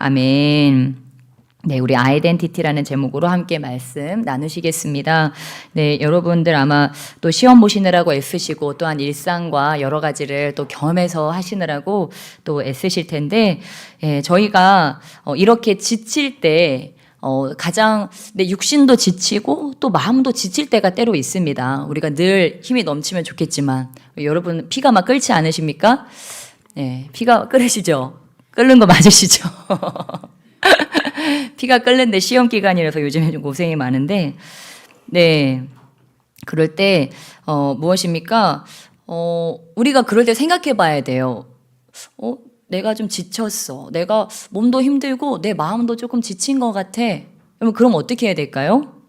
아멘. 네, 우리 아이덴티티라는 제목으로 함께 말씀 나누시겠습니다. 네, 여러분들 아마 또 시험 보시느라고 애쓰시고 또한 일상과 여러 가지를 또 겸해서 하시느라고 또 애쓰실 텐데, 저희가 이렇게 지칠 때 가장 내 육신도 지치고 또 마음도 지칠 때가 때로 있습니다. 우리가 늘 힘이 넘치면 좋겠지만 여러분 피가 막 끓지 않으십니까? 네, 피가 끓으시죠? 끓는 거 맞으시죠? 피가 끓는데 시험 기간이라서 요즘에 좀 고생이 많은데, 네, 그럴 때 무엇입니까? 우리가 그럴 때 생각해 봐야 돼요. 내가 좀 지쳤어. 내가 몸도 힘들고 내 마음도 조금 지친 것 같아. 그럼 어떻게 해야 될까요?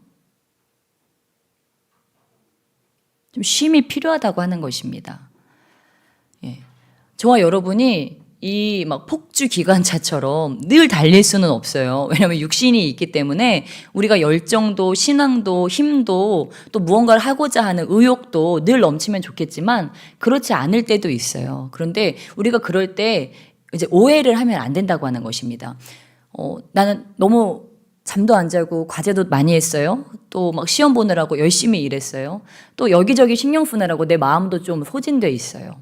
좀 쉼이 필요하다고 하는 것입니다. 예. 저와 여러분이 이 막 폭주 기관차처럼 늘 달릴 수는 없어요. 왜냐하면 육신이 있기 때문에 우리가 열정도 신앙도 힘도 또 무언가를 하고자 하는 의욕도 늘 넘치면 좋겠지만 그렇지 않을 때도 있어요. 그런데 우리가 그럴 때 이제 오해를 하면 안 된다고 하는 것입니다. 나는 너무 잠도 안 자고 과제도 많이 했어요. 또 막 시험 보느라고 열심히 일했어요. 또 여기저기 신경 쓰느라고 내 마음도 좀 소진돼 있어요.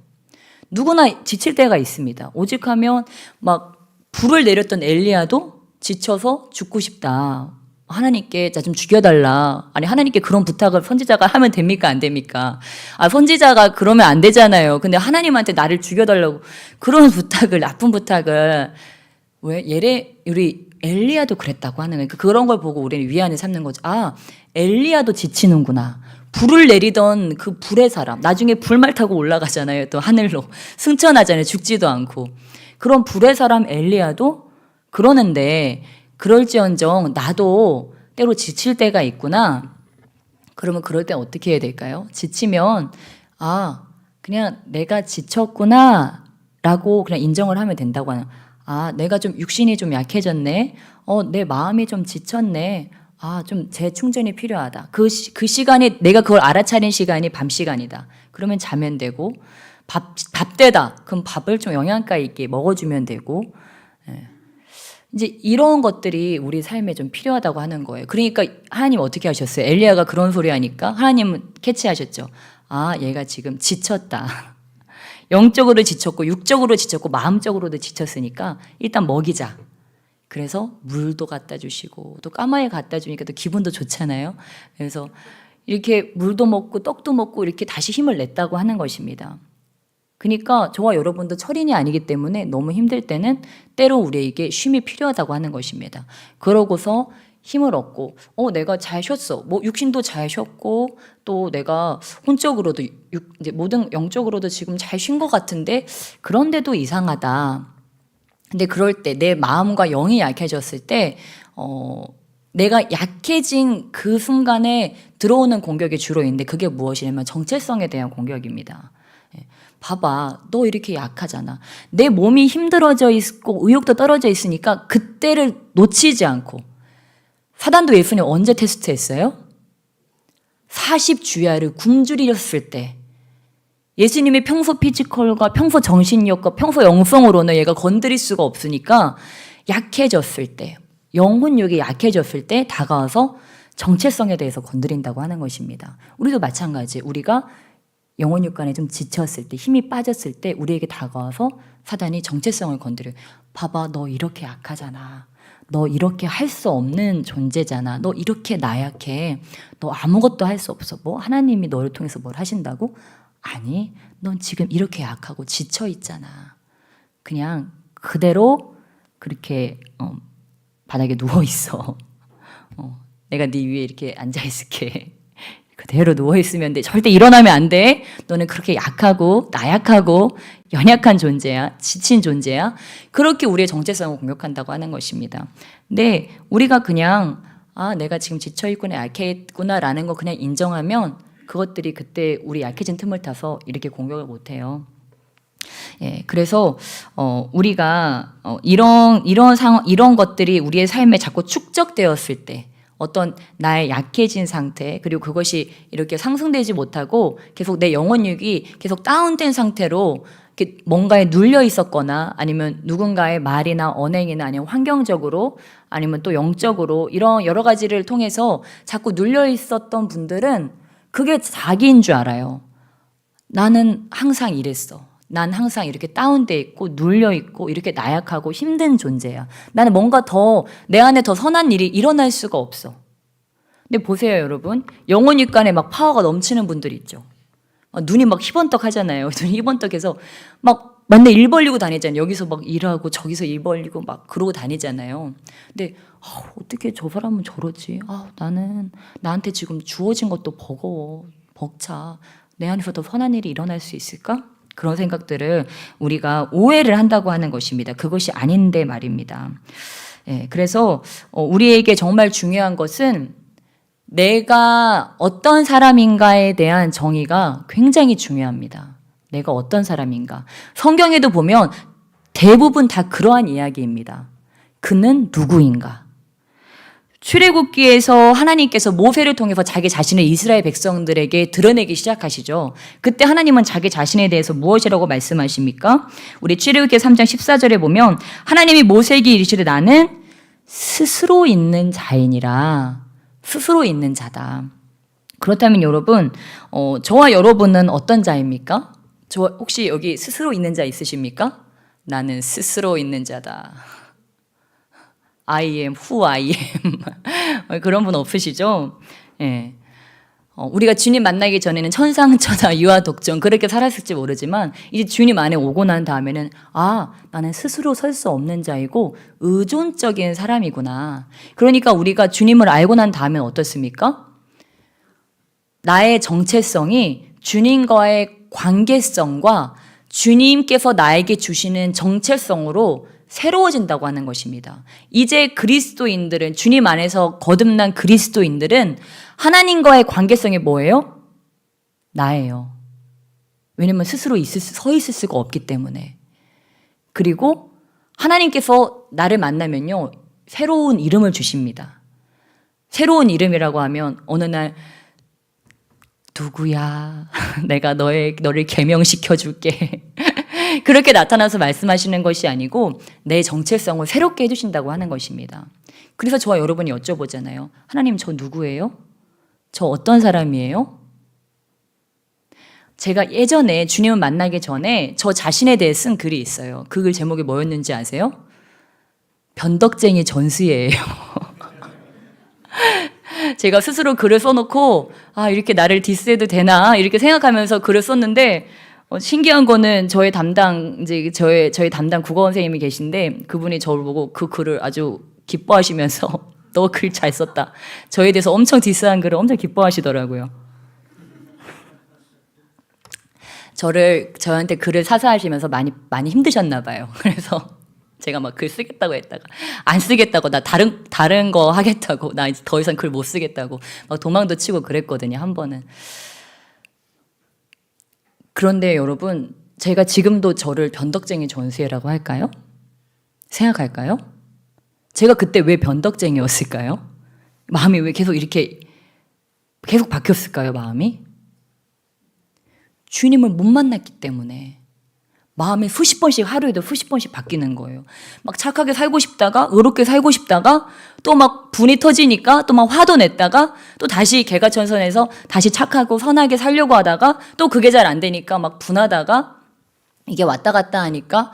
누구나 지칠 때가 있습니다. 오직하면 막 불을 내렸던 엘리야도 지쳐서 죽고 싶다. 하나님께 나 좀 죽여달라. 아니 하나님께 그런 부탁을 선지자가 하면 됩니까? 안 됩니까? 선지자가 그러면 안 되잖아요. 근데 하나님한테 나를 죽여달라고 그런 부탁을 나쁜 부탁을 왜 우리 엘리야도 그랬다고 하는 거예요. 그런 걸 보고 우리는 위안을 삼는 거죠. 엘리야도 지치는구나. 불을 내리던 그 불의 사람, 나중에 불말 타고 올라가잖아요. 또 하늘로 승천하잖아요. 죽지도 않고. 그런 불의 사람 엘리야도 그러는데 그럴지언정 나도 때로 지칠 때가 있구나. 그러면 그럴 때 어떻게 해야 될까요? 지치면 그냥 내가 지쳤구나 라고 그냥 인정을 하면 된다고 하는. 내가 좀 육신이 좀 약해졌네. 내 마음이 좀 지쳤네. 좀 재충전이 필요하다. 그 시간이 내가 그걸 알아차린 시간이 밤 시간이다. 그러면 자면 되고 밥 때다. 그럼 밥을 좀 영양가 있게 먹어주면 되고 이제 이런 것들이 우리 삶에 좀 필요하다고 하는 거예요. 그러니까 하나님 어떻게 하셨어요? 엘리야가 그런 소리 하니까 하나님은 캐치하셨죠. 얘가 지금 지쳤다. 영적으로 지쳤고 육적으로 지쳤고 마음적으로도 지쳤으니까 일단 먹이자. 그래서 물도 갖다 주시고 또 까마귀 갖다 주니까 또 기분도 좋잖아요. 그래서 이렇게 물도 먹고 떡도 먹고 이렇게 다시 힘을 냈다고 하는 것입니다. 그러니까 저와 여러분도 철인이 아니기 때문에 너무 힘들 때는 때로 우리에게 쉼이 필요하다고 하는 것입니다. 그러고서 힘을 얻고 내가 잘 쉬었어. 육신도 잘 쉬었고 또 내가 혼적으로도 이제 모든 영적으로도 지금 잘 쉰 것 같은데 그런데도 이상하다. 근데 그럴 때 내 마음과 영이 약해졌을 때 내가 약해진 그 순간에 들어오는 공격이 주로 있는데 그게 무엇이냐면 정체성에 대한 공격입니다. 봐봐, 너 이렇게 약하잖아. 내 몸이 힘들어져 있고 의욕도 떨어져 있으니까 그때를 놓치지 않고. 사단도 예수님 언제 테스트했어요? 40주야를 굶주리셨을 때. 예수님의 평소 피지컬과 평소 정신력과 평소 영성으로는 얘가 건드릴 수가 없으니까 약해졌을 때, 영혼력이 약해졌을 때 다가와서 정체성에 대해서 건드린다고 하는 것입니다. 우리도 마찬가지. 우리가 영혼육간에 좀 지쳤을 때, 힘이 빠졌을 때 우리에게 다가와서 사단이 정체성을 건드려요. 봐봐, 너 이렇게 약하잖아. 너 이렇게 할 수 없는 존재잖아. 너 이렇게 나약해. 너 아무것도 할 수 없어. 하나님이 너를 통해서 뭘 하신다고? 아니, 넌 지금 이렇게 약하고 지쳐 있잖아. 그냥 그대로 그렇게 바닥에 누워 있어. 내가 네 위에 이렇게 앉아 있을게. 그대로 누워 있으면 돼. 절대 일어나면 안 돼. 너는 그렇게 약하고 나약하고 연약한 존재야. 지친 존재야. 그렇게 우리의 정체성을 공격한다고 하는 것입니다. 근데 우리가 그냥 내가 지금 지쳐 있구나, 약해 있구나라는 거 그냥 인정하면 그것들이 그때 우리 약해진 틈을 타서 이렇게 공격을 못해요. 그래서 우리가 이런 상황, 이런 것들이 우리의 삶에 자꾸 축적되었을 때 어떤 나의 약해진 상태 그리고 그것이 이렇게 상승되지 못하고 계속 내 영혼력이 계속 다운된 상태로 이렇게 뭔가에 눌려 있었거나 아니면 누군가의 말이나 언행이나 아니면 환경적으로 아니면 또 영적으로 이런 여러 가지를 통해서 자꾸 눌려 있었던 분들은 그게 자기인 줄 알아요. 나는 항상 이랬어. 난 항상 이렇게 다운돼 있고 눌려 있고 이렇게 나약하고 힘든 존재야. 나는 뭔가 더 내 안에 더 선한 일이 일어날 수가 없어. 근데 보세요, 여러분. 영혼육간에 막 파워가 넘치는 분들 있죠. 눈이 막 희번떡 하잖아요. 눈이 희번떡해서 막 맨날 일 벌리고 다니잖아요. 여기서 막 일하고 저기서 일 벌리고 막 그러고 다니잖아요. 근데 어떻게 저 사람은 저러지? 나는 나한테 지금 주어진 것도 버거워. 벅차. 내 안에서 더 선한 일이 일어날 수 있을까? 그런 생각들을 우리가 오해를 한다고 하는 것입니다. 그것이 아닌데 말입니다. 예, 그래서 우리에게 정말 중요한 것은 내가 어떤 사람인가에 대한 정의가 굉장히 중요합니다. 내가 어떤 사람인가. 성경에도 보면 대부분 다 그러한 이야기입니다. 그는 누구인가. 출애굽기에서 하나님께서 모세를 통해서 자기 자신을 이스라엘 백성들에게 드러내기 시작하시죠. 그때 하나님은 자기 자신에 대해서 무엇이라고 말씀하십니까? 우리 출애굽기 3장 14절에 보면 하나님이 모세에게 이르시되 나는 스스로 있는 자이니라. 스스로 있는 자다. 그렇다면 여러분, 저와 여러분은 어떤 자입니까? 저 혹시 여기 스스로 있는 자 있으십니까? 나는 스스로 있는 자다. I am who I am. 그런 분 없으시죠? 예. 우리가 주님 만나기 전에는 천상천하 유아독존 그렇게 살았을지 모르지만 이제 주님 안에 오고 난 다음에는 나는 스스로 설 수 없는 자이고 의존적인 사람이구나. 그러니까 우리가 주님을 알고 난 다음엔 어떻습니까? 나의 정체성이 주님과의 관계성과 주님께서 나에게 주시는 정체성으로 새로워진다고 하는 것입니다. 이제 그리스도인들은 주님 안에서 거듭난 그리스도인들은 하나님과의 관계성이 뭐예요? 나예요. 왜냐면 스스로 서 있을 수가 없기 때문에. 그리고 하나님께서 나를 만나면요. 새로운 이름을 주십니다. 새로운 이름이라고 하면 어느 날 누구야? 내가 너를 계명시켜 줄게. 그렇게 나타나서 말씀하시는 것이 아니고 내 정체성을 새롭게 해주신다고 하는 것입니다. 그래서 저와 여러분이 여쭤보잖아요. 하나님 저 누구예요? 저 어떤 사람이에요? 제가 예전에 주님을 만나기 전에 저 자신에 대해 쓴 글이 있어요. 그 글 제목이 뭐였는지 아세요? 변덕쟁이 전수예요. 제가 스스로 글을 써놓고 이렇게 나를 디스해도 되나 이렇게 생각하면서 글을 썼는데 신기한 거는 저희 담당 국어 선생님이 계신데 그분이 저를 보고 그 글을 아주 기뻐하시면서 너 글 잘 썼다. 저에 대해서 엄청 디스한 글을 엄청 기뻐하시더라고요. 저한테 글을 사사하시면서 많이 힘드셨나 봐요. 그래서 제가 막 글 쓰겠다고 했다가 안 쓰겠다고 나 다른 거 하겠다고 나 이제 더 이상 글 못 쓰겠다고 막 도망도 치고 그랬거든요. 한 번은. 그런데 여러분, 제가 지금도 저를 변덕쟁이 전수혜라고 할까요? 생각할까요? 제가 그때 왜 변덕쟁이였을까요? 마음이 왜 계속 바뀌었을까요, 마음이? 주님을 못 만났기 때문에 마음이 하루에도 수십 번씩 바뀌는 거예요. 막 착하게 살고 싶다가, 의롭게 살고 싶다가, 또 막 분이 터지니까 또 막 화도 냈다가, 또 다시 개가천선해서 다시 착하고 선하게 살려고 하다가, 또 그게 잘 안 되니까 막 분하다가, 이게 왔다 갔다 하니까,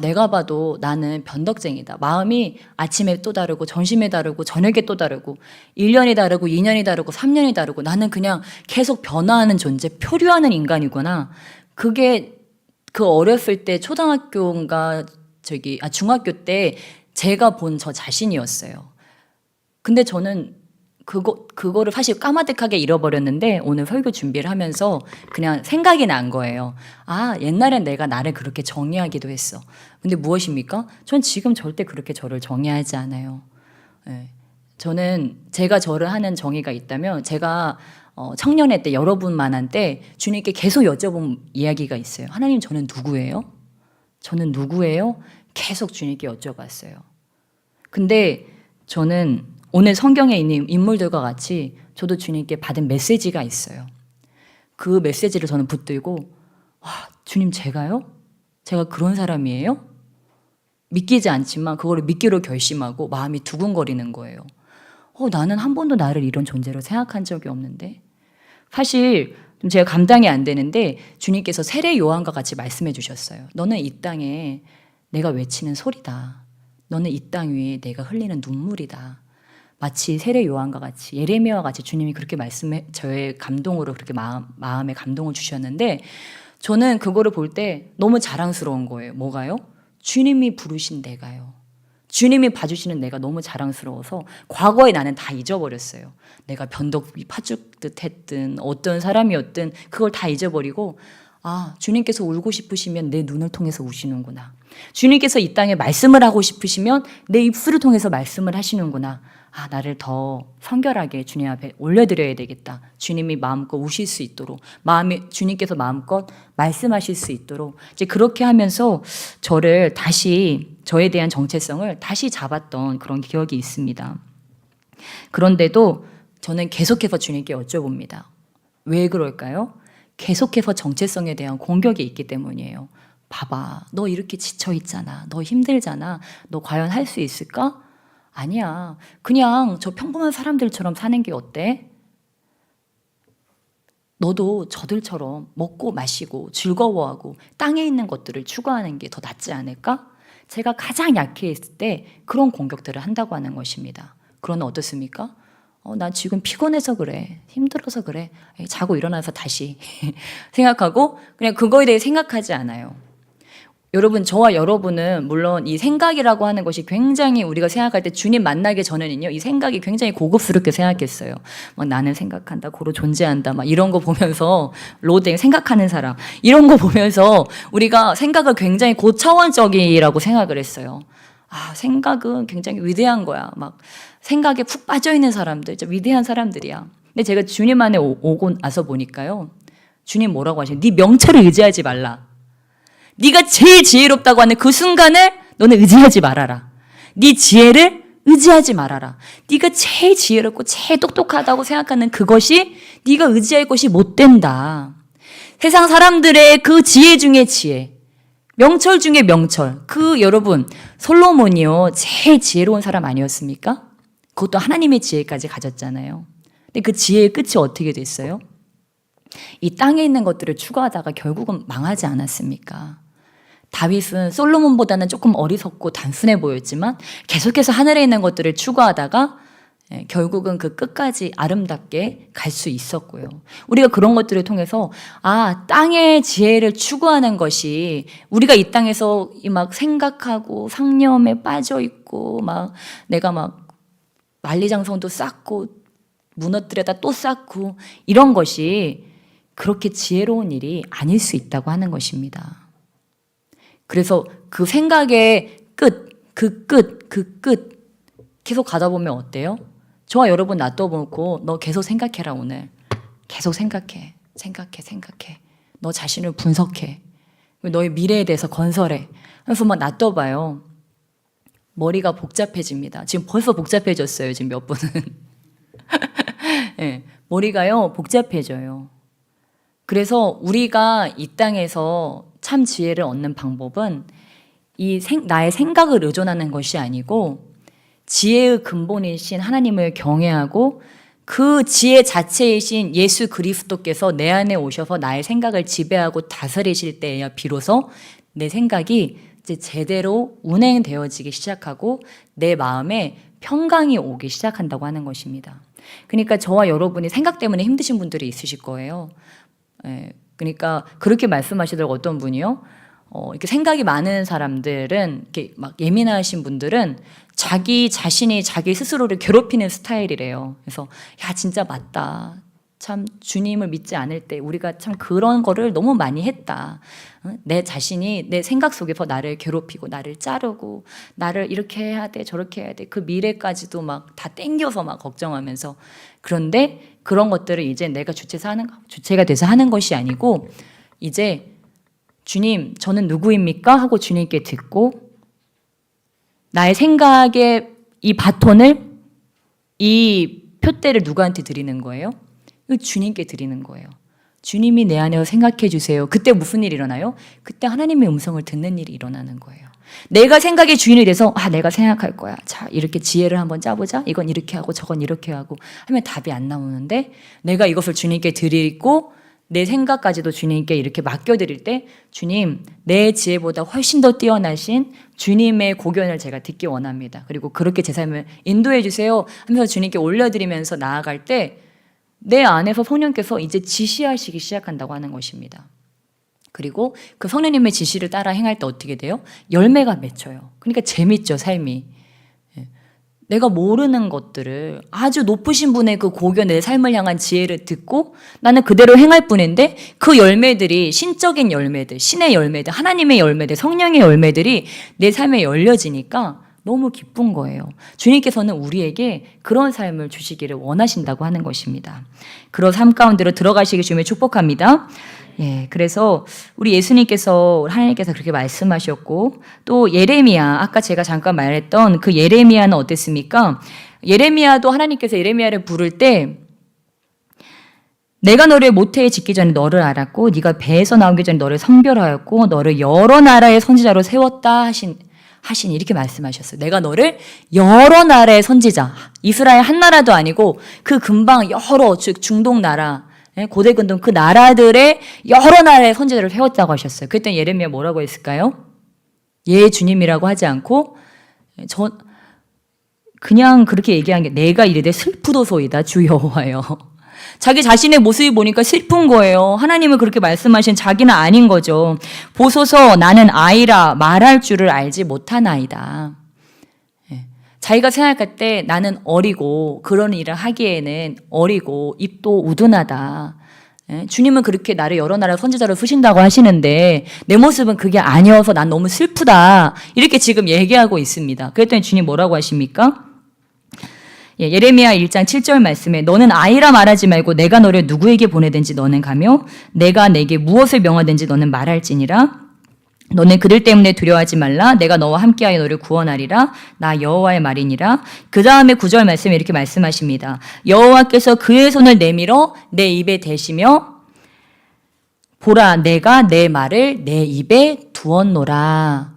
내가 봐도 나는 변덕쟁이다. 마음이 아침에 또 다르고, 점심에 다르고, 저녁에 또 다르고, 1년이 다르고, 2년이 다르고, 3년이 다르고, 나는 그냥 계속 변화하는 존재, 표류하는 인간이구나. 그게 그 어렸을 때 초등학교인가 중학교 때 제가 본 저 자신이었어요. 근데 저는 그거를 사실 까마득하게 잃어버렸는데 오늘 설교 준비를 하면서 그냥 생각이 난 거예요. 옛날엔 내가 나를 그렇게 정의하기도 했어. 근데 무엇입니까? 전 지금 절대 그렇게 저를 정의하지 않아요. 네. 저는 제가 저를 하는 정의가 있다면 제가 청년회 때 여러분 만난 때 주님께 계속 여쭤본 이야기가 있어요. 하나님 저는 누구예요? 저는 누구예요? 계속 주님께 여쭤봤어요. 근데 저는 오늘 성경에 있는 인물들과 같이 저도 주님께 받은 메시지가 있어요. 그 메시지를 저는 붙들고 주님 제가요? 제가 그런 사람이에요? 믿기지 않지만 그거를 믿기로 결심하고 마음이 두근거리는 거예요. 나는 한 번도 나를 이런 존재로 생각한 적이 없는데. 사실 좀 제가 감당이 안 되는데 주님께서 세례 요한과 같이 말씀해 주셨어요. 너는 이 땅에 내가 외치는 소리다. 너는 이 땅 위에 내가 흘리는 눈물이다. 마치 세례 요한과 같이, 예레미야와 같이 주님이 그렇게 말씀해, 저의 감동으로 그렇게 마음에 감동을 주셨는데, 저는 그거를 볼 때 너무 자랑스러운 거예요. 뭐가요? 주님이 부르신 내가요. 주님이 봐주시는 내가 너무 자랑스러워서 과거에 나는 다 잊어버렸어요. 내가 변덕이 파죽듯 했든 어떤 사람이었든 그걸 다 잊어버리고, 주님께서 울고 싶으시면 내 눈을 통해서 우시는구나. 주님께서 이 땅에 말씀을 하고 싶으시면 내 입술을 통해서 말씀을 하시는구나. 나를 더 성결하게 주님 앞에 올려드려야 되겠다. 주님이 마음껏 우실 수 있도록, 주님께서 마음껏 말씀하실 수 있도록, 이제 그렇게 하면서 저를 다시, 저에 대한 정체성을 다시 잡았던 그런 기억이 있습니다. 그런데도 저는 계속해서 주님께 여쭤봅니다. 왜 그럴까요? 계속해서 정체성에 대한 공격이 있기 때문이에요. 봐봐, 너 이렇게 지쳐있잖아. 너 힘들잖아. 너 과연 할 수 있을까? 아니야. 그냥 저 평범한 사람들처럼 사는 게 어때? 너도 저들처럼 먹고 마시고 즐거워하고 땅에 있는 것들을 추구하는 게 더 낫지 않을까? 제가 가장 약해 있을 때 그런 공격들을 한다고 하는 것입니다. 그러나 어떻습니까? 나 지금 피곤해서 그래. 힘들어서 그래. 자고 일어나서 다시 생각하고 그냥 그거에 대해 생각하지 않아요. 여러분, 저와 여러분은 물론 이 생각이라고 하는 것이 굉장히 우리가 생각할 때 주님 만나기 전에는요, 이 생각이 굉장히 고급스럽게 생각했어요. 나는 생각한다, 고로 존재한다, 막 이런 거 보면서, 로댕, 생각하는 사람, 이런 거 보면서 우리가 생각을 굉장히 고차원적이라고 생각을 했어요. 생각은 굉장히 위대한 거야. 막 생각에 푹 빠져 있는 사람들, 진짜 위대한 사람들이야. 근데 제가 주님 안에 오고 나서 보니까요, 주님 뭐라고 하시냐? 네 명철을 의지하지 말라. 네가 제일 지혜롭다고 하는 그 순간을 너는 의지하지 말아라. 네 지혜를 의지하지 말아라. 네가 제일 지혜롭고 제일 똑똑하다고 생각하는 그것이 네가 의지할 것이 못 된다. 세상 사람들의 그 지혜 중에 지혜, 명철 중에 명철. 여러분, 솔로몬이요, 제일 지혜로운 사람 아니었습니까? 그것도 하나님의 지혜까지 가졌잖아요. 근데 그 지혜의 끝이 어떻게 됐어요? 이 땅에 있는 것들을 추구하다가 결국은 망하지 않았습니까? 다윗은 솔로몬보다는 조금 어리석고 단순해 보였지만 계속해서 하늘에 있는 것들을 추구하다가 결국은 그 끝까지 아름답게 갈 수 있었고요. 우리가 그런 것들을 통해서 땅의 지혜를 추구하는 것이 우리가 이 땅에서 막 생각하고 상념에 빠져 있고 막 내가 막 만리장성도 쌓고 무너뜨려다 또 쌓고 이런 것이 그렇게 지혜로운 일이 아닐 수 있다고 하는 것입니다. 그래서 그 생각의 그 끝 계속 가다 보면 어때요? 저와 여러분 놔둬놓고 너 계속 생각해라. 오늘 계속 생각해. 너 자신을 분석해. 너의 미래에 대해서 건설해. 그래서 막 놔둬봐요. 머리가 복잡해집니다. 지금 벌써 복잡해졌어요. 지금 몇 분은. 네, 머리가요 복잡해져요. 그래서 우리가 이 땅에서 참 지혜를 얻는 방법은 나의 생각을 의존하는 것이 아니고 지혜의 근본이신 하나님을 경외하고 그 지혜 자체이신 예수 그리스도께서 내 안에 오셔서 나의 생각을 지배하고 다스리실 때에야 비로소 내 생각이 이제 제대로 운행되어지기 시작하고 내 마음에 평강이 오기 시작한다고 하는 것입니다. 그러니까 저와 여러분이 생각 때문에 힘드신 분들이 있으실 거예요. 그러니까 그렇게 말씀하시더라고. 어떤 분이요? 이렇게 생각이 많은 사람들은, 이렇게 막 예민하신 분들은 자기 자신이 자기 스스로를 괴롭히는 스타일이래요. 그래서 야 진짜 맞다. 참 주님을 믿지 않을 때 우리가 참 그런 거를 너무 많이 했다. 내 자신이 내 생각 속에서 나를 괴롭히고 나를 자르고 나를 이렇게 해야 돼 저렇게 해야 돼 그 미래까지도 막 다 땡겨서 막 걱정하면서 그런데 그런 것들을 이제 내가 주체가 돼서 하는 것이 아니고 이제 주님 저는 누구입니까? 하고 주님께 듣고 나의 생각의 이 바톤을 이 표대를 누구한테 드리는 거예요? 주님께 드리는 거예요. 주님이 내 안에서 생각해 주세요. 그때 무슨 일이 일어나요? 그때 하나님의 음성을 듣는 일이 일어나는 거예요. 내가 생각의 주인이 돼서 내가 생각할 거야. 자, 이렇게 지혜를 한번 짜보자. 이건 이렇게 하고 저건 이렇게 하고 하면 답이 안 나오는데 내가 이것을 주님께 드리고 내 생각까지도 주님께 이렇게 맡겨드릴 때 주님, 내 지혜보다 훨씬 더 뛰어나신 주님의 고견을 제가 듣기 원합니다. 그리고 그렇게 제 삶을 인도해 주세요 하면서 주님께 올려드리면서 나아갈 때 내 안에서 성령께서 이제 지시하시기 시작한다고 하는 것입니다. 그리고 그 성령님의 지시를 따라 행할 때 어떻게 돼요? 열매가 맺혀요. 그러니까 재밌죠, 삶이. 내가 모르는 것들을 아주 높으신 분의 그 고견, 내 삶을 향한 지혜를 듣고 나는 그대로 행할 뿐인데 그 열매들이 신적인 열매들, 신의 열매들, 하나님의 열매들, 성령의 열매들이 내 삶에 열려지니까 너무 기쁜 거예요. 주님께서는 우리에게 그런 삶을 주시기를 원하신다고 하는 것입니다. 그런 삶 가운데로 들어가시기 주님을 축복합니다. 그래서 우리 예수님께서, 하나님께서 그렇게 말씀하셨고, 또 예레미야, 아까 제가 잠깐 말했던 그 예레미야는 어땠습니까? 예레미야도 하나님께서 예레미야를 부를 때 내가 너를 모태에 짓기 전에 너를 알았고 네가 배에서 나오기 전에 너를 성별하였고 너를 여러 나라의 선지자로 세웠다 하신 이렇게 말씀하셨어요. 내가 너를 여러 나라의 선지자, 이스라엘 한 나라도 아니고 그 근방 여러, 즉 중동 나라, 고대 근동 그 나라들의 여러 나라의 선지자를 세웠다고 하셨어요. 그랬더니 예레미야 뭐라고 했을까요? 예, 주님이라고 하지 않고 그냥 그렇게 얘기한 게 내가 이르되 슬프도소이다 주 여호와여. 자기 자신의 모습이 보니까 슬픈 거예요. 하나님은 그렇게 말씀하신 자기는 아닌 거죠. 보소서 나는 아이라 말할 줄을 알지 못하나이다. 자기가 생각할 때 나는 어리고 그런 일을 하기에는 어리고 입도 우둔하다. 주님은 그렇게 나를 여러 나라 선지자로 쓰신다고 하시는데 내 모습은 그게 아니어서 난 너무 슬프다. 이렇게 지금 얘기하고 있습니다. 그랬더니 주님 뭐라고 하십니까? 예레미야 1장 7절 말씀에 너는 아이라 말하지 말고 내가 너를 누구에게 보내든지 너는 가며 내가 내게 무엇을 명하든지 너는 말할지니라. 너는 그들 때문에 두려워하지 말라. 내가 너와 함께하여 너를 구원하리라. 나 여호와의 말이니라. 그 다음에 9절 말씀에 이렇게 말씀하십니다. 여호와께서 그의 손을 내밀어 내 입에 대시며 보라 내가 내 말을 내 입에 두었노라.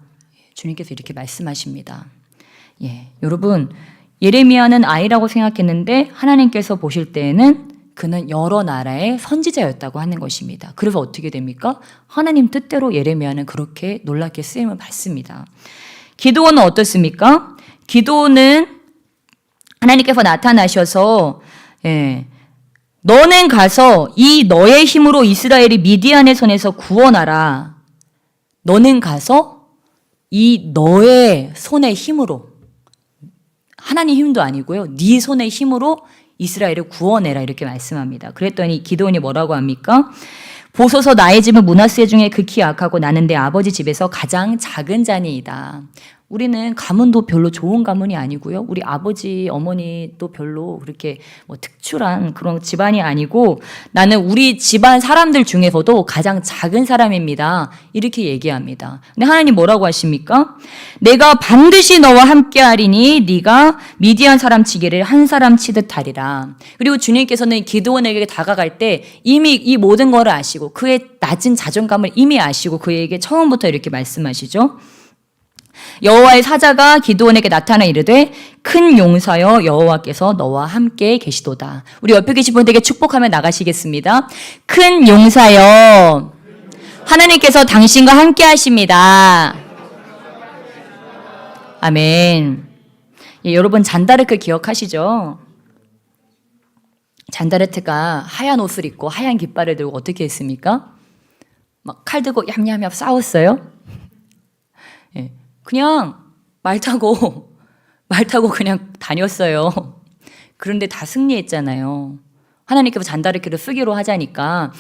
주님께서 이렇게 말씀하십니다. 여러분 예레미야는 아이라고 생각했는데 하나님께서 보실 때에는 그는 여러 나라의 선지자였다고 하는 것입니다. 그래서 어떻게 됩니까? 하나님 뜻대로 예레미야는 그렇게 놀랍게 쓰임을 받습니다. 기드온은 어떻습니까? 기드온은 하나님께서 나타나셔서 너는 가서 이 너의 힘으로 이스라엘이 미디안의 손에서 구원하라. 너는 가서 이 너의 손의 힘으로 하나님 힘도 아니고요. 네 손의 힘으로 이스라엘을 구원해라 이렇게 말씀합니다. 그랬더니 기드온이 뭐라고 합니까? 보소서 나의 집은 므낫세 중에 극히 약하고 나는 내 아버지 집에서 가장 작은 자니이다. 우리는 가문도 별로 좋은 가문이 아니고요. 우리 아버지, 어머니도 별로 그렇게 특출한 그런 집안이 아니고 나는 우리 집안 사람들 중에서도 가장 작은 사람입니다. 이렇게 얘기합니다. 근데 하나님 뭐라고 하십니까? 내가 반드시 너와 함께하리니 네가 미디안 사람 치기를 한 사람 치듯 하리라. 그리고 주님께서는 기드온에게 다가갈 때 이미 이 모든 것을 아시고 그의 낮은 자존감을 이미 아시고 그에게 처음부터 이렇게 말씀하시죠. 여호와의 사자가 기드온에게 나타나 이르되 큰 용사여 여호와께서 너와 함께 계시도다. 우리 옆에 계신 분들에게 축복하며 나가시겠습니다. 큰 용사여 하나님께서 당신과 함께 하십니다. 아멘. 여러분 잔다르크 기억하시죠? 잔다르크가 하얀 옷을 입고 하얀 깃발을 들고 어떻게 했습니까? 막 칼 들고 얌얌얌 싸웠어요. 그냥 말 타고 그냥 다녔어요. 그런데 다 승리했잖아요. 하나님께서 잔다르크를 쓰기로 하자니까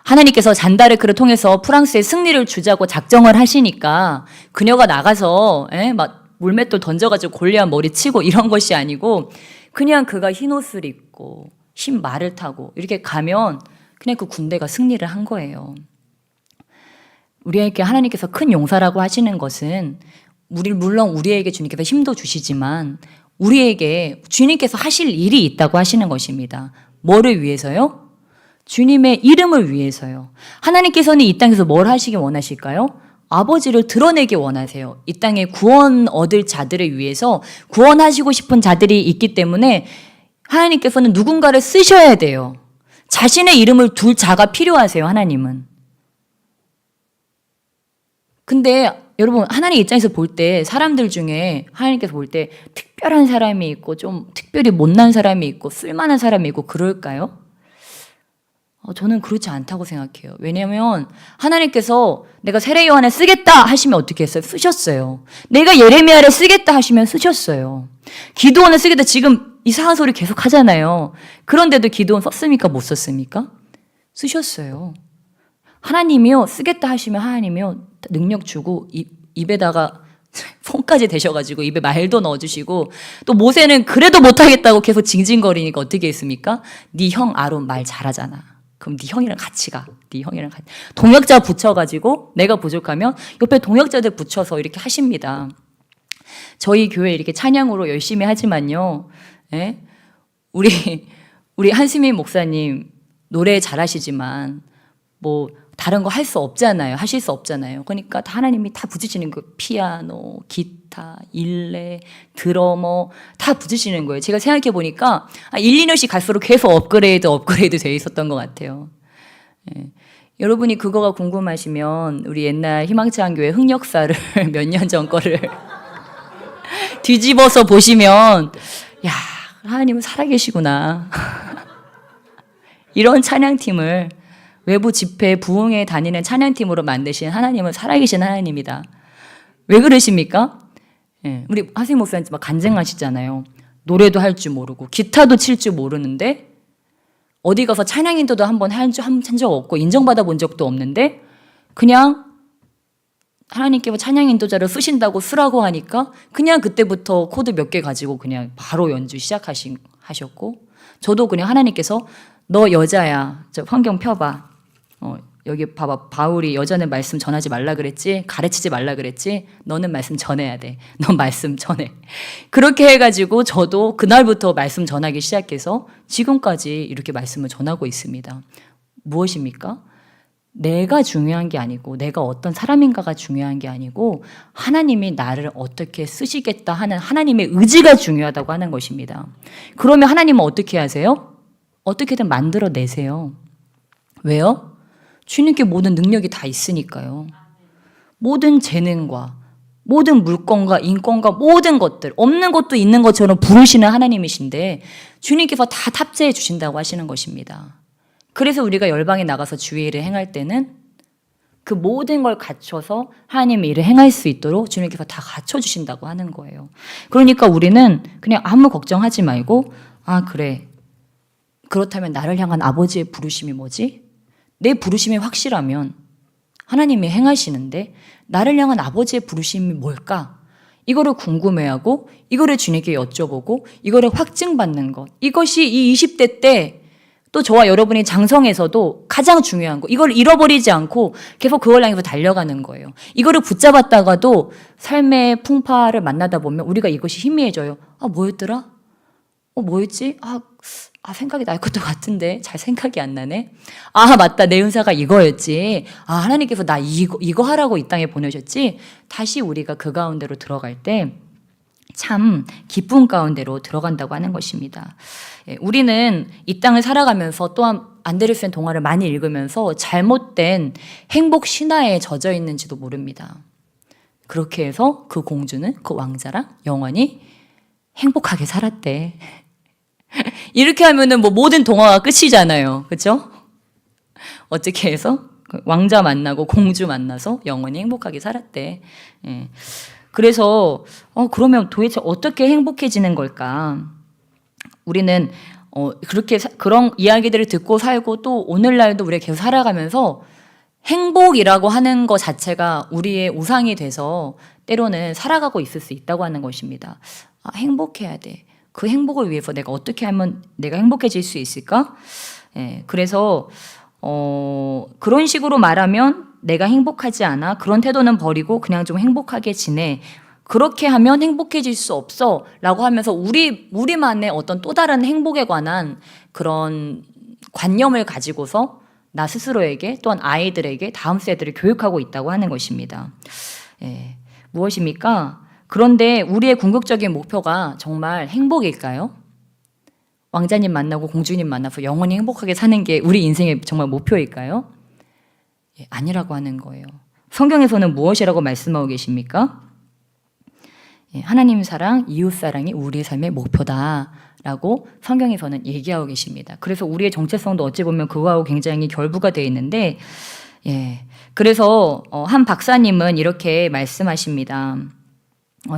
하나님께서 잔다르크를 통해서 프랑스에 승리를 주자고 작정을 하시니까 그녀가 나가서 막 물맷돌 던져가지고 골리앗 머리 치고 이런 것이 아니고 그냥 그가 흰 옷을 입고 흰 말을 타고 이렇게 가면 그냥 그 군대가 승리를 한 거예요. 우리에게 하나님께서 큰 용사라고 하시는 것은 물론 우리에게 주님께서 힘도 주시지만 우리에게 주님께서 하실 일이 있다고 하시는 것입니다. 뭐를 위해서요? 주님의 이름을 위해서요. 하나님께서는 이 땅에서 뭘 하시기 원하실까요? 아버지를 드러내기 원하세요. 이 땅에 구원 얻을 자들을 위해서 구원하시고 싶은 자들이 있기 때문에 하나님께서는 누군가를 쓰셔야 돼요. 자신의 이름을 둘 자가 필요하세요, 하나님은. 근데 여러분, 하나님 입장에서 볼 때 사람들 중에 하나님께서 볼 때 특별한 사람이 있고 좀 특별히 못난 사람이 있고 쓸만한 사람이 있고 그럴까요? 저는 그렇지 않다고 생각해요. 왜냐하면 하나님께서 내가 세례 요한을 쓰겠다 하시면 어떻게 했어요? 쓰셨어요. 내가 예레미야를 쓰겠다 하시면 쓰셨어요. 기드온을 쓰겠다, 지금 이상한 소리 계속 하잖아요. 그런데도 기드온 썼습니까? 못 썼습니까? 쓰셨어요. 하나님이요, 쓰겠다 하시면 하나님이요, 능력 주고 입에다가 손까지 대셔가지고 입에 말도 넣어주시고, 또 모세는 그래도 못하겠다고 계속 징징거리니까 어떻게 했습니까? 네 형 아론 말 잘하잖아. 그럼 네 형이랑 같이 가. 네 형이랑 같이. 동역자 붙여가지고 내가 부족하면 옆에 동역자들 붙여서 이렇게 하십니다. 저희 교회 이렇게 찬양으로 열심히 하지만요, 예? 우리 한수민 목사님 노래 잘하시지만 뭐 다른 거 할 수 없잖아요. 하실 수 없잖아요. 그러니까 다 하나님이 다 붙이시는 거예요. 피아노, 기타, 일레, 드러머 다 붙이시는 거예요. 제가 생각해 보니까 1, 2년씩 갈수록 계속 업그레이드 돼 있었던 것 같아요. 예. 여러분이 그거가 궁금하시면 우리 옛날 희망찬교회 흑역사를 몇 년 전 거를 뒤집어서 보시면, 야, 하나님은 살아계시구나. 이런 찬양팀을 외부 집회 부흥회 다니는 찬양팀으로 만드신 하나님은 살아계신 하나님이다. 왜 그러십니까? 예, 우리 하승 목사님 막 간증하시잖아요. 노래도 할 줄 모르고 기타도 칠 줄 모르는데 어디 가서 찬양 인도도 한번 한 적 없고 인정받아 본 적도 없는데 그냥 하나님께서 찬양 인도자를 쓰신다고 쓰라고 하니까 그냥 그때부터 코드 몇 개 가지고 그냥 바로 연주 시작하셨고, 저도 그냥 하나님께서 너 여자야, 저 환경 펴봐. 여기 봐봐, 바울이 여자는 말씀 전하지 말라 그랬지, 가르치지 말라 그랬지, 너는 말씀 전해야 돼. 넌 말씀 전해. 그렇게 해가지고 저도 그날부터 말씀 전하기 시작해서 지금까지 이렇게 말씀을 전하고 있습니다. 무엇입니까? 내가 중요한 게 아니고 내가 어떤 사람인가가 중요한 게 아니고 하나님이 나를 어떻게 쓰시겠다 하는 하나님의 의지가 중요하다고 하는 것입니다. 그러면 하나님은 어떻게 하세요? 어떻게든 만들어내세요. 왜요? 주님께 모든 능력이 다 있으니까요. 모든 재능과 모든 물건과 인권과 모든 것들, 없는 것도 있는 것처럼 부르시는 하나님이신데 주님께서 다 탑재해 주신다고 하시는 것입니다. 그래서 우리가 열방에 나가서 주의 일을 행할 때는 그 모든 걸 갖춰서 하나님의 일을 행할 수 있도록 주님께서 다 갖춰주신다고 하는 거예요. 그러니까 우리는 그냥 아무 걱정하지 말고, 아, 그래, 그렇다면 나를 향한 아버지의 부르심이 뭐지? 내 부르심이 확실하면 하나님이 행하시는데 나를 향한 아버지의 부르심이 뭘까? 이거를 궁금해하고 이거를 주님께 여쭤보고 이거를 확증받는 것, 이것이 이 20대 때 또 저와 여러분이 장성에서도 가장 중요한 거, 이걸 잃어버리지 않고 계속 그걸 향해서 달려가는 거예요. 이거를 붙잡았다가도 삶의 풍파를 만나다 보면 우리가 이것이 희미해져요. 아, 뭐였더라? 뭐였지? 생각이 날 것도 같은데 잘 생각이 안 나네. 아, 맞다, 내 은사가 이거였지. 아, 하나님께서 나 이거 하라고 이 땅에 보내셨지. 다시 우리가 그 가운데로 들어갈 때 참 기쁨 가운데로 들어간다고 하는 것입니다. 우리는 이 땅을 살아가면서 또한 안데르센 동화를 많이 읽으면서 잘못된 행복 신화에 젖어 있는지도 모릅니다. 그렇게 해서 그 공주는 그 왕자랑 영원히 행복하게 살았대. 이렇게 하면은 뭐 모든 동화가 끝이잖아요. 그렇죠? 어떻게 해서 왕자 만나고 공주 만나서 영원히 행복하게 살았대. 예. 그래서 그러면 도대체 어떻게 행복해지는 걸까? 우리는 그렇게 그런 이야기들을 듣고 살고 또 오늘날도 우리가 계속 살아가면서 행복이라고 하는 것 자체가 우리의 우상이 돼서 때로는 살아가고 있을 수 있다고 하는 것입니다. 아, 행복해야 돼. 그 행복을 위해서 내가 어떻게 하면 내가 행복해질 수 있을까? 예, 그래서 그런 식으로 말하면 내가 행복하지 않아. 그런 태도는 버리고 그냥 좀 행복하게 지내. 그렇게 하면 행복해질 수 없어 라고 하면서 우리만의 어떤 또 다른 행복에 관한 그런 관념을 가지고서 나 스스로에게 또한 아이들에게 다음 세대를 교육하고 있다고 하는 것입니다. 예, 무엇입니까? 그런데 우리의 궁극적인 목표가 정말 행복일까요? 왕자님 만나고 공주님 만나서 영원히 행복하게 사는 게 우리 인생의 정말 목표일까요? 예, 아니라고 하는 거예요. 성경에서는 무엇이라고 말씀하고 계십니까? 예, 하나님 사랑, 이웃 사랑이 우리의 삶의 목표다라고 성경에서는 얘기하고 계십니다. 그래서 우리의 정체성도 어찌 보면 그거하고 굉장히 결부가 되어 있는데, 예, 그래서 한 박사님은 이렇게 말씀하십니다.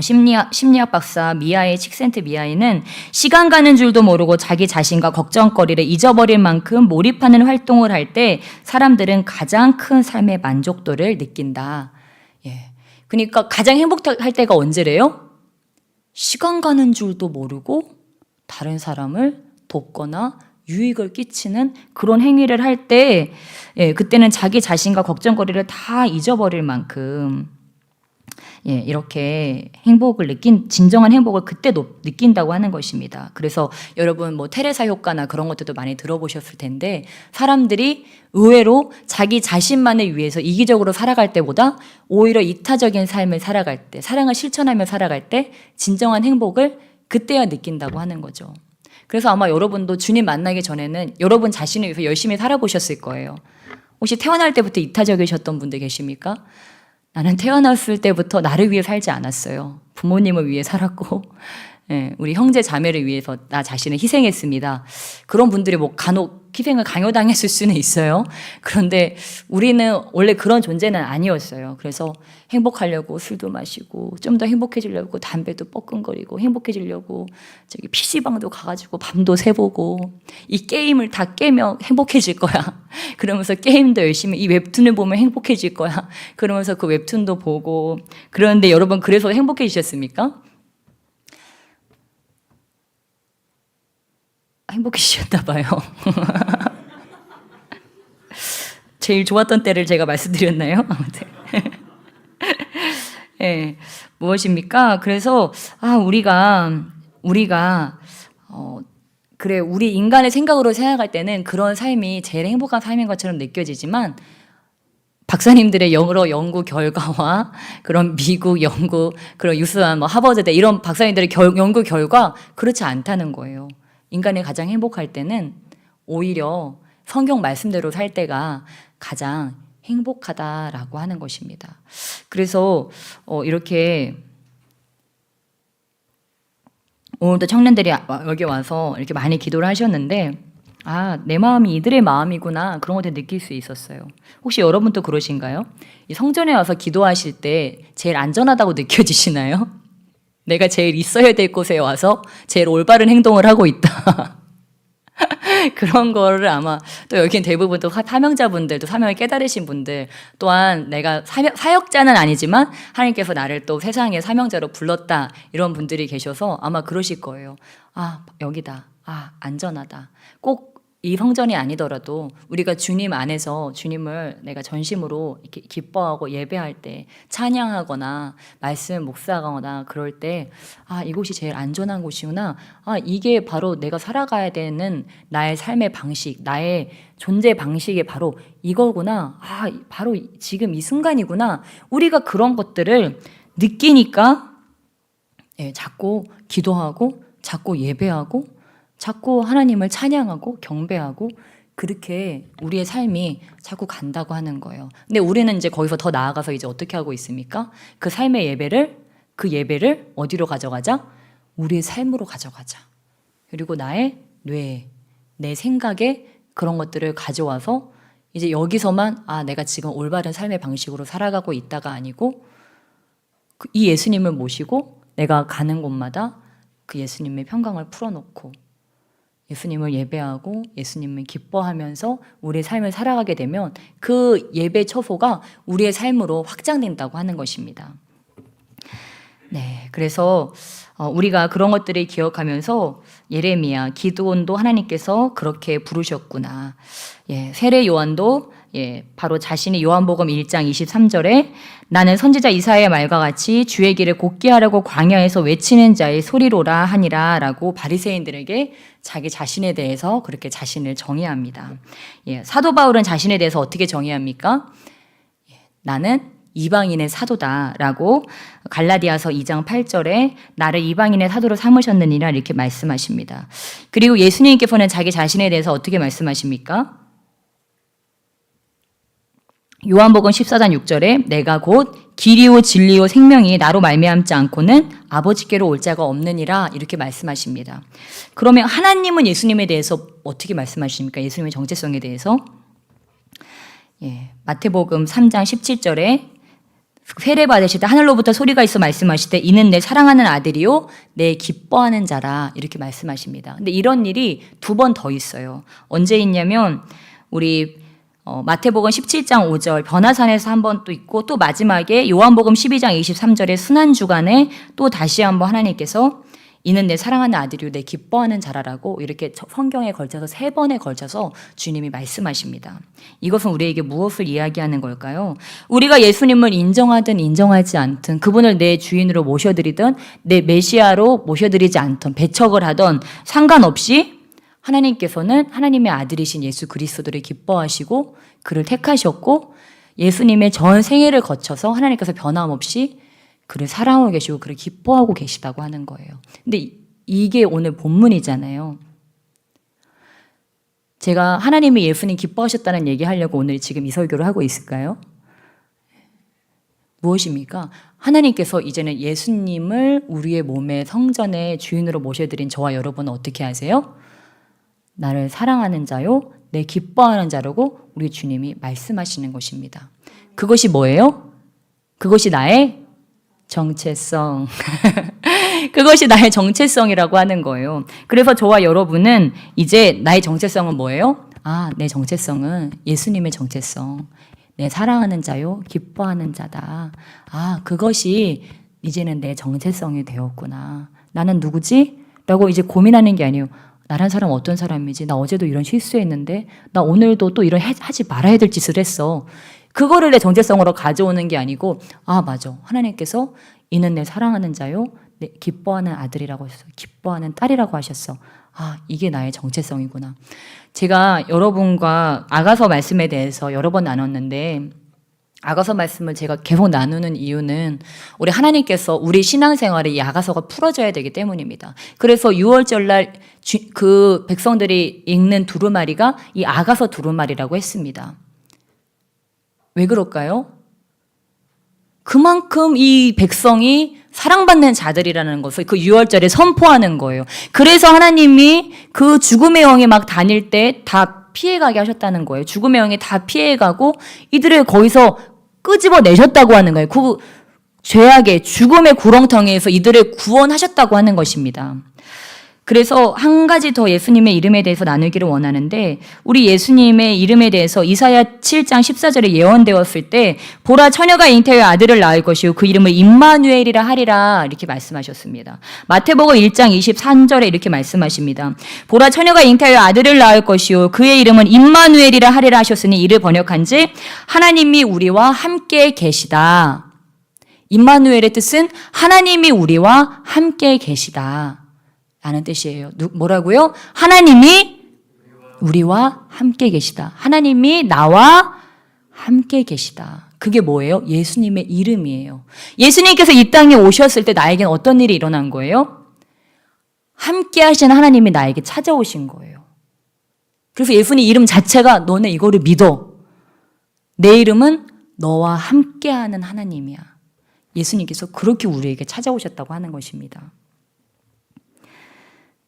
심리학 박사 미하엘 칙센트미하엘은 시간 가는 줄도 모르고 자기 자신과 걱정거리를 잊어버릴 만큼 몰입하는 활동을 할 때 사람들은 가장 큰 삶의 만족도를 느낀다. 예. 그러니까 가장 행복할 때가 언제래요? 시간 가는 줄도 모르고 다른 사람을 돕거나 유익을 끼치는 그런 행위를 할 때, 예, 그때는 자기 자신과 걱정거리를 다 잊어버릴 만큼, 예, 이렇게 진정한 행복을 그때 느낀다고 하는 것입니다. 그래서 여러분 뭐 테레사 효과나 그런 것들도 많이 들어보셨을 텐데, 사람들이 의외로 자기 자신만을 위해서 이기적으로 살아갈 때보다 오히려 이타적인 삶을 살아갈 때, 사랑을 실천하며 살아갈 때 진정한 행복을 그때야 느낀다고 하는 거죠. 그래서 아마 여러분도 주님 만나기 전에는 여러분 자신을 위해서 열심히 살아보셨을 거예요. 혹시 태어날 때부터 이타적이셨던 분들 계십니까? 나는 태어났을 때부터 나를 위해 살지 않았어요. 부모님을 위해 살았고, 예, 우리 형제 자매를 위해서 나 자신을 희생했습니다. 그런 분들이 뭐 간혹 희생을 강요당했을 수는 있어요. 그런데 우리는 원래 그런 존재는 아니었어요. 그래서 행복하려고 술도 마시고, 좀 더 행복해지려고 담배도 뻐끔거리고, 행복해지려고 저기 PC방도 가가지고 밤도 새보고, 이 게임을 다 깨면 행복해질 거야. 그러면서 게임도 열심히, 이 웹툰을 보면 행복해질 거야. 그러면서 그 웹툰도 보고. 그런데 여러분, 그래서 행복해지셨습니까? 행복해지셨나 봐요. 제일 좋았던 때를 제가 말씀드렸나요? 아무튼. 예, 무엇입니까? 그래서 우리가 그래, 우리 인간의 생각으로 생각할 때는 그런 삶이 제일 행복한 삶인 것처럼 느껴지지만, 박사님들의 여러 연구 결과와 그런 미국 연구, 그런 유수한 뭐 하버드대 이런 박사님들의 연구 결과 그렇지 않다는 거예요. 인간이 가장 행복할 때는 오히려 성경 말씀대로 살 때가 가장 행복하다라고 하는 것입니다. 그래서 이렇게 오늘도 청년들이 여기 와서 이렇게 많이 기도를 하셨는데, 내 마음이 이들의 마음이구나, 그런 것들 느낄 수 있었어요. 혹시 여러분도 그러신가요? 이 성전에 와서 기도하실 때 제일 안전하다고 느껴지시나요? 내가 제일 있어야 될 곳에 와서 제일 올바른 행동을 하고 있다. 그런 거를 아마 또 여기는 대부분 또 사명자분들도 사명을 깨달으신 분들, 또한 내가 사역자는 아니지만 하나님께서 나를 또 세상의 사명자로 불렀다, 이런 분들이 계셔서 아마 그러실 거예요. 여기다. 안전하다. 꼭 이 성전이 아니더라도 우리가 주님 안에서 주님을 내가 전심으로 이렇게 기뻐하고 예배할 때, 찬양하거나 말씀 묵상하거나 그럴 때, 이곳이 제일 안전한 곳이구나. 이게 바로 내가 살아가야 되는 나의 삶의 방식, 나의 존재 방식이 바로 이거구나. 바로 지금 이 순간이구나. 우리가 그런 것들을 느끼니까, 예, 자꾸 기도하고 자꾸 예배하고 자꾸 하나님을 찬양하고 경배하고, 그렇게 우리의 삶이 자꾸 간다고 하는 거예요. 근데 우리는 이제 거기서 더 나아가서 이제 어떻게 하고 있습니까? 그 삶의 그 예배를 어디로 가져가자? 우리의 삶으로 가져가자. 그리고 나의 뇌, 내 생각에 그런 것들을 가져와서 이제 여기서만 내가 지금 올바른 삶의 방식으로 살아가고 있다가 아니고, 이 예수님을 모시고 내가 가는 곳마다 그 예수님의 평강을 풀어놓고 예수님을 예배하고 예수님을 기뻐하면서 우리의 삶을 살아가게 되면 그 예배 처소가 우리의 삶으로 확장된다고 하는 것입니다. 네, 그래서 우리가 그런 것들을 기억하면서 예레미야, 기드온도 하나님께서 그렇게 부르셨구나. 예, 세례 요한도 바로 자신이 요한복음 1장 23절에 나는 선지자 이사야의 말과 같이 주의 길을 곧게 하라고 광야에서 외치는 자의 소리로라 하니라 라고 바리새인들에게 자기 자신에 대해서 그렇게 자신을 정의합니다. 사도 바울은 자신에 대해서 어떻게 정의합니까? 나는 이방인의 사도다라고 갈라디아서 2장 8절에 나를 이방인의 사도로 삼으셨느니라 이렇게 말씀하십니다. 그리고 예수님께서는 자기 자신에 대해서 어떻게 말씀하십니까? 요한복음 14장 6절에 내가 곧 길이요 진리요 생명이 나로 말미암지 않고는 아버지께로 올 자가 없느니라 이렇게 말씀하십니다. 그러면 하나님은 예수님에 대해서 어떻게 말씀하십니까? 예수님의 정체성에 대해서 마태복음 3장 17절에 세례 받으실 때 하늘로부터 소리가 있어 말씀하시되 이는 내 사랑하는 아들이요 내 기뻐하는 자라 이렇게 말씀하십니다. 근데 이런 일이 두 번 더 있어요. 언제 있냐면 우리 마태복음 17장 5절 변화산에서 한 번 또 있고 또 마지막에 요한복음 12장 23절의 순환주간에 또 다시 한번 하나님께서 이는 내 사랑하는 아들이요 내 기뻐하는 자라라고 이렇게 성경에 걸쳐서 세 번에 걸쳐서 주님이 말씀하십니다. 이것은 우리에게 무엇을 이야기하는 걸까요? 우리가 예수님을 인정하든 인정하지 않든 그분을 내 주인으로 모셔드리든 내 메시아로 모셔드리지 않든 배척을 하던 상관없이 하나님께서는 하나님의 아들이신 예수 그리스도를 기뻐하시고 그를 택하셨고 예수님의 전 생애를 거쳐서 하나님께서 변함없이 그를 사랑하고 계시고 그를 기뻐하고 계시다고 하는 거예요. 근데 이게 오늘 본문이잖아요. 제가 하나님이 예수님 기뻐하셨다는 얘기하려고 오늘 지금 이 설교를 하고 있을까요? 무엇입니까? 하나님께서 이제는 예수님을 우리의 몸의 성전의 주인으로 모셔드린 저와 여러분은 어떻게 하세요? 나를 사랑하는 자요, 내 기뻐하는 자라고 우리 주님이 말씀하시는 것입니다. 그것이 뭐예요? 그것이 나의 정체성. 그것이 나의 정체성이라고 하는 거예요. 그래서 저와 여러분은 이제 나의 정체성은 뭐예요? 내 정체성은 예수님의 정체성. 내 사랑하는 자요, 기뻐하는 자다. 그것이 이제는 내 정체성이 되었구나. 나는 누구지? 라고 이제 고민하는 게 아니에요. 나란 사람 어떤 사람이지? 나 어제도 이런 실수했는데 나 오늘도 또 이런 하지 말아야 될 짓을 했어. 그거를 내 정체성으로 가져오는 게 아니고 맞아. 하나님께서 이는 내 사랑하는 자요. 내 기뻐하는 아들이라고 하셨어. 기뻐하는 딸이라고 하셨어. 이게 나의 정체성이구나. 제가 여러분과 아가서 말씀에 대해서 여러 번 나눴는데 아가서 말씀을 제가 계속 나누는 이유는 우리 하나님께서 우리 신앙생활에 이 아가서가 풀어져야 되기 때문입니다. 그래서 6월절날 그 백성들이 읽는 두루마리가 이 아가서 두루마리라고 했습니다. 왜 그럴까요? 그만큼 이 백성이 사랑받는 자들이라는 것을 그 6월절에 선포하는 거예요. 그래서 하나님이 그 죽음의 영이 막 다닐 때 다 피해가게 하셨다는 거예요. 죽음의 영이 다 피해가고 이들을 거기서 끄집어내셨다고 하는 거예요. 그 죄악의 죽음의 구렁텅이에서 이들을 구원하셨다고 하는 것입니다. 그래서 한 가지 더 예수님의 이름에 대해서 나누기를 원하는데 우리 예수님의 이름에 대해서 이사야 7장 14절에 예언되었을 때 보라 처녀가 잉태하여 아들을 낳을 것이요 그 이름을 임마누엘이라 하리라 이렇게 말씀하셨습니다. 마태복음 1장 23절에 이렇게 말씀하십니다. 보라 처녀가 잉태하여 아들을 낳을 것이요 그의 이름은 임마누엘이라 하리라 하셨으니 이를 번역한지 하나님이 우리와 함께 계시다. 임마누엘의 뜻은 하나님이 우리와 함께 계시다. 라는 뜻이에요. 뭐라고요? 하나님이 우리와 함께 계시다. 하나님이 나와 함께 계시다. 그게 뭐예요? 예수님의 이름이에요. 예수님께서 이 땅에 오셨을 때 나에게는 어떤 일이 일어난 거예요? 함께 하시는 하나님이 나에게 찾아오신 거예요. 그래서 예수님 이름 자체가 너네 이거를 믿어. 내 이름은 너와 함께하는 하나님이야. 예수님께서 그렇게 우리에게 찾아오셨다고 하는 것입니다.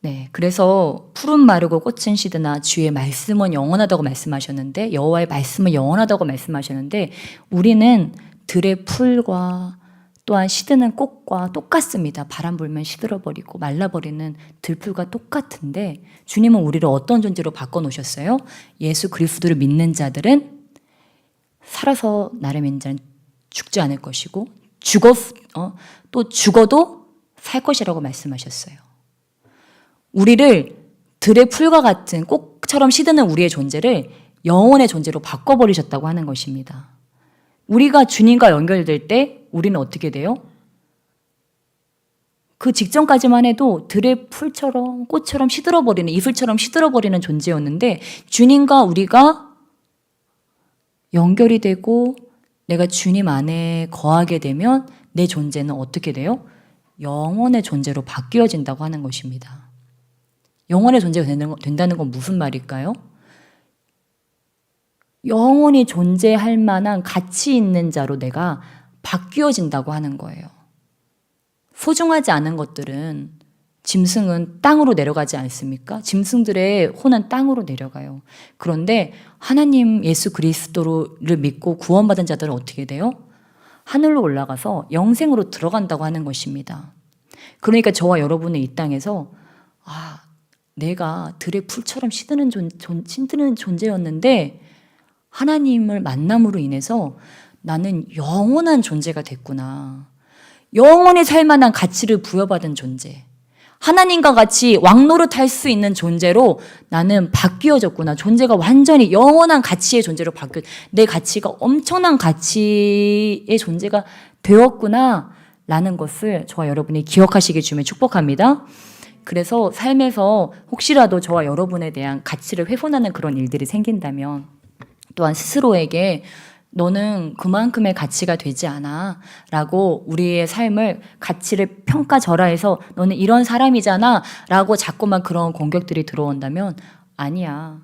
네, 그래서 푸른 마르고 꽃은 시드나 주의 말씀은 영원하다고 말씀하셨는데 여호와의 말씀은 영원하다고 말씀하셨는데 우리는 들의 풀과 또한 시드는 꽃과 똑같습니다. 바람 불면 시들어버리고 말라버리는 들풀과 똑같은데 주님은 우리를 어떤 존재로 바꿔놓으셨어요? 예수 그리스도를 믿는 자들은 살아서 나를 믿는 자는 죽지 않을 것이고 또 죽어도 살 것이라고 말씀하셨어요. 우리를 들의 풀과 같은 꽃처럼 시드는 우리의 존재를 영원의 존재로 바꿔버리셨다고 하는 것입니다. 우리가 주님과 연결될 때 우리는 어떻게 돼요? 그 직전까지만 해도 들의 풀처럼 꽃처럼 시들어버리는, 이슬처럼 시들어버리는 존재였는데 주님과 우리가 연결이 되고 내가 주님 안에 거하게 되면 내 존재는 어떻게 돼요? 영원의 존재로 바뀌어진다고 하는 것입니다. 영원의 존재가 된다는 건 무슨 말일까요? 영원히 존재할 만한 가치 있는 자로 내가 바뀌어진다고 하는 거예요. 소중하지 않은 것들은, 짐승은 땅으로 내려가지 않습니까? 짐승들의 혼은 땅으로 내려가요. 그런데 하나님 예수 그리스도를 믿고 구원받은 자들은 어떻게 돼요? 하늘로 올라가서 영생으로 들어간다고 하는 것입니다. 그러니까 저와 여러분은 이 땅에서 내가 들의 풀처럼 시드는 존재였는데 하나님을 만남으로 인해서 나는 영원한 존재가 됐구나. 영원히 살 만한 가치를 부여받은 존재. 하나님과 같이 왕노릇할 수 있는 존재로 나는 바뀌어졌구나. 존재가 완전히 영원한 가치의 존재로 내 가치가 엄청난 가치의 존재가 되었구나 라는 것을 저와 여러분이 기억하시길 주면 축복합니다. 그래서 삶에서 혹시라도 저와 여러분에 대한 가치를 훼손하는 그런 일들이 생긴다면 또한 스스로에게 너는 그만큼의 가치가 되지 않아 라고 우리의 삶을 가치를 평가절하해서 너는 이런 사람이잖아 라고 자꾸만 그런 공격들이 들어온다면 아니야.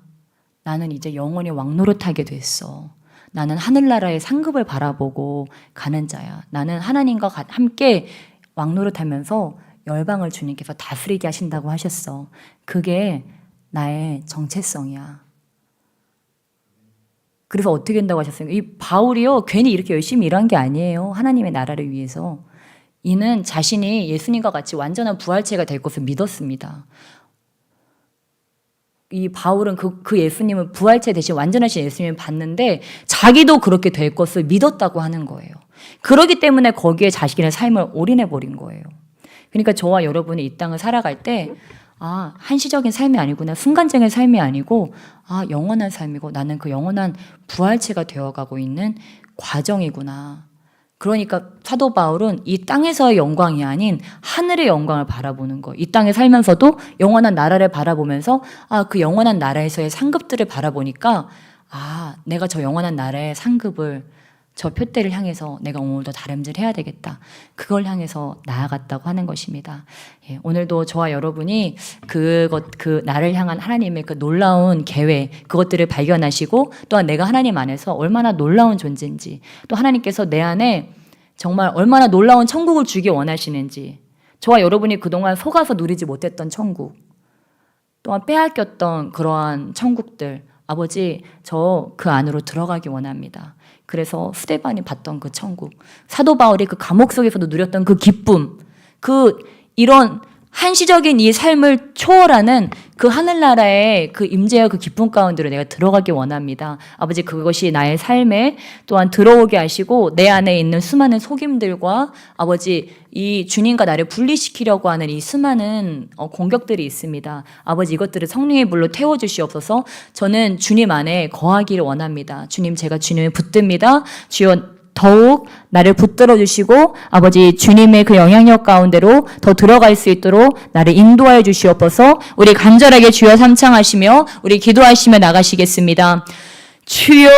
나는 이제 영원히 왕노릇하게 됐어. 나는 하늘나라의 상급을 바라보고 가는 자야. 나는 하나님과 함께 왕노릇하면서 열방을 주님께서 다스리게 하신다고 하셨어. 그게 나의 정체성이야. 그래서 어떻게 된다고 하셨어요? 이 바울이요, 괜히 이렇게 열심히 일한 게 아니에요. 하나님의 나라를 위해서. 이는 자신이 예수님과 같이 완전한 부활체가 될 것을 믿었습니다. 이 바울은 그 예수님을 부활체 대신 완전하신 예수님을 봤는데 자기도 그렇게 될 것을 믿었다고 하는 거예요. 그렇기 때문에 거기에 자신의 삶을 올인해버린 거예요. 그러니까 저와 여러분이 이 땅을 살아갈 때 한시적인 삶이 아니구나. 순간적인 삶이 아니고 영원한 삶이고 나는 그 영원한 부활체가 되어가고 있는 과정이구나. 그러니까 사도 바울은 이 땅에서의 영광이 아닌 하늘의 영광을 바라보는 거. 이 땅에 살면서도 영원한 나라를 바라보면서 그 영원한 나라에서의 상급들을 바라보니까 내가 저 영원한 나라의 상급을 저 표대를 향해서 내가 오늘도 다름질해야 되겠다. 그걸 향해서 나아갔다고 하는 것입니다. 예, 오늘도 저와 여러분이 그 나를 향한 하나님의 그 놀라운 계획, 그것들을 발견하시고 또한 내가 하나님 안에서 얼마나 놀라운 존재인지, 또 하나님께서 내 안에 정말 얼마나 놀라운 천국을 주기 원하시는지, 저와 여러분이 그동안 속아서 누리지 못했던 천국, 또한 빼앗겼던 그러한 천국들, 아버지 저 그 안으로 들어가기 원합니다. 그래서 스데반이 봤던 그 천국, 사도 바울이 그 감옥 속에서도 누렸던 그 기쁨, 이런 한시적인 이 삶을 초월하는 그 하늘나라의 그 임재와 그 기쁨 가운데로 내가 들어가기 원합니다. 아버지 그것이 나의 삶에 또한 들어오게 하시고 내 안에 있는 수많은 속임들과 아버지 이 주님과 나를 분리시키려고 하는 이 수많은 공격들이 있습니다. 아버지 이것들을 성령의 불로 태워주시옵소서. 저는 주님 안에 거하기를 원합니다. 주님 제가 주님을 붙듭니다. 주여 더욱 나를 붙들어 주시고 아버지 주님의 그 영향력 가운데로 더 들어갈 수 있도록 나를 인도하여 주시옵소서. 우리 간절하게 주여 삼창하시며 우리 기도하시며 나가시겠습니다. 주여